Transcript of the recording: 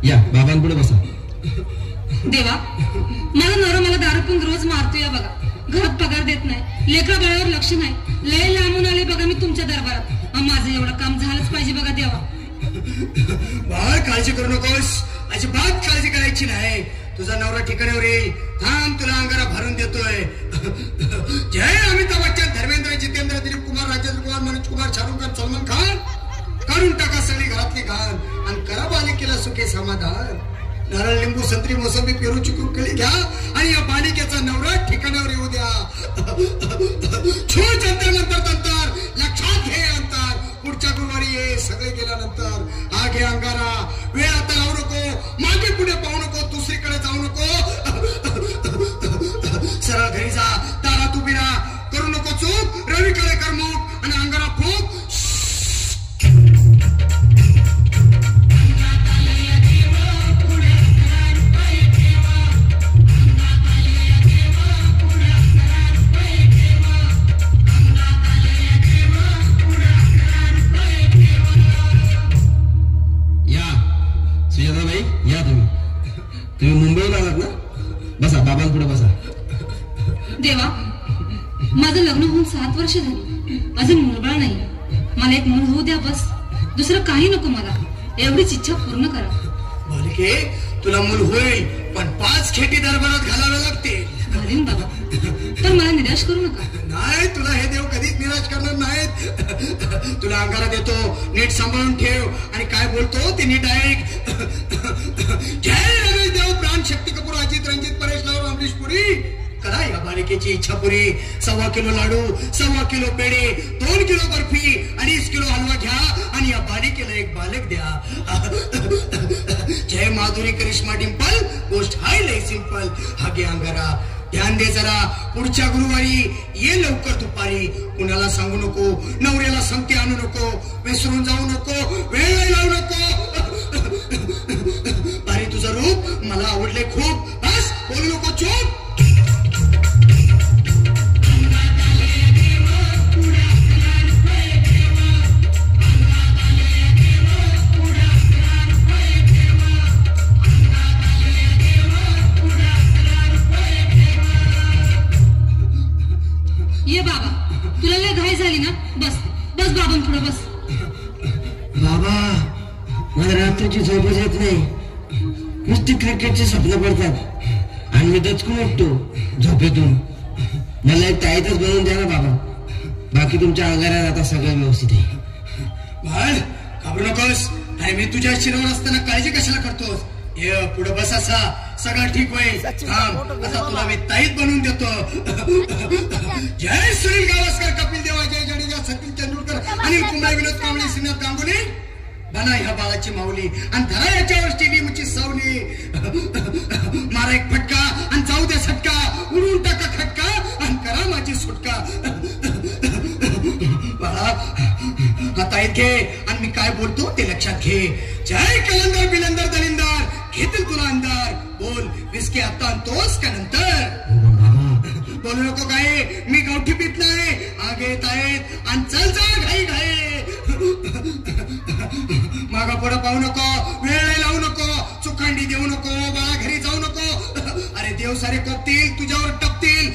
या बाबांपुढे बसा. देवा, माझा नवरा मला दारू पिऊन रोज मारतोय बघा. घरात पगार देत नाही, लेकरा बाळावर लक्ष नाही. लय लांबून आले बघा मी तुमच्या दरबारात. माझं एवढं काम झालंच पाहिजे बघा देवा. बाळ काळजी करू नकोस, अजिबात काळजी करायची नाही. तुझा नवरा ठिकाणावर येईल. थांब, तुला अंगारा भरून देतोय. जय अमिताभ बच्चन, धर्मेंद्र, जितेंद्र, दिलीप कुमार, राजेंद्र कुमार, मनोज कुमार, शाहरुख खान, सलमान खान. काढून टाका सगळी घरातली घाण आणि करा बालिकेला सुखे समाधान. नारळ, लिंबू, संत्री, मोसंबी, पेरू, चिकू, केळी घ्या आणि या बालिकेचा नवरा ठिकाणावर येऊ द्या. छूट अंतर नंतर तंतर, लक्षात घे अंतर. पुढच्या गुरुवारी ये. सगळे गेल्यानंतर हा घे अंगारा. वेळ आता लावू नको, मागे पुढे पाहू नको, दुसरीकडे जाऊ नको. सरळ घरी जा, दारात उभी राहा. करू नको चूक. रवीकडे कर मूक आणि अंगारा फूक. तुम्ही मुंबईला आलात ना? बसा, बाबांपुढे बसा. देवा, माझं लग्न होऊन 7 वर्ष झाली, अजून मुलबाळ नाही. मला एक मूल होऊ द्या बस. दुसरं काही नको मला. एवढीच इच्छा पूर्ण करा. बालिके, तुला मूल होईल, पण 5 खेटी दरबारात घालावे लागते. घालीन बाबा, पण मला निराश करू नका. नाही, तुला हे देव कधीच निराश करणार नाहीत. तुला अंगारा देतो, नीट सांभाळून ठेव आणि काय बोलतो ते नीट ऐक. जय रमेश देव, प्राण, शक्ती कपूर, अजित, रंजित, परेश लाव, अमरीश पुरी. करा या बालिकेची इच्छा पुरी. 1.25 किलो लाडू, 1.25 किलो पेढे, 2 किलो बर्फी, 2.5 किलो हलवा घ्या आणि या बालिकेला एक बालक द्या. जय माधुरी, करिश्मा, डिंपल, गोष्ट हाय लय सिंपल. हा घे अंगारा. ध्यान दे जरा. पुढच्या गुरुवारी ये लवकर दुपारी. कुणाला सांगू नको, नवऱ्याला संगती आणू नको, विसरून जाऊ नको, वेळ लावू नको. बारी, तुझं रूप मला आवडले खूप. बस, बोलू नको, चूप. ये बाबा, तुला लय घाई झाली ना? बस बस बाबांपुढे बस. बाबा, मला रात्रीची झोपच येत नाही. नुसती क्रिकेटची स्वप्न पडतात आणि मी दचकून उठतो झोपेतून. मला एक ताईतच बनवून द्या ना बाबा. बाकी तुमच्या अंगारात आता सगळं व्यवस्थित आहे. बाळ, घाबरू नकोस. आणि मी तुझ्या शिरावर असताना काळजी कशाला करतोस? ये पुढे बस. असा सगळं ठीक होईल. थांब, आता तुला मी ताईत बनवून देतो. जय सुनील गावस्कर, कपिल देव, जय जडेजा, सचिन तेंडुलकर, अनिल कुंबळे, विनोद कांबळे, श्रीनाथ गांगुली. बना ह्या बाळाची माऊली आणि धरा याच्यावर टीव्हीची सावली. मारा एक फटका आणि जाऊ दे सटका. उडून टाका खटका आणि करा माझी सुटका. बाळा, आता ताईत घे आणि मी काय बोलतो ते लक्षात घे. जय कलंदर, बिलंदर, दलिंदर, घेतील तुला अंदर. बोल, विस्की आता आणतोस का नंतर? बोलू नको काय, मी गावठी पित नाही. आगे येत आहेत आणि चल जा घाई घाई. मागा पुढे पाहू नको, वेळ लावू नको, चुकांडी देऊ नको, बाळा घरी जाऊ नको. अरे देव सारे कोपतील, तुझ्यावर टपतील.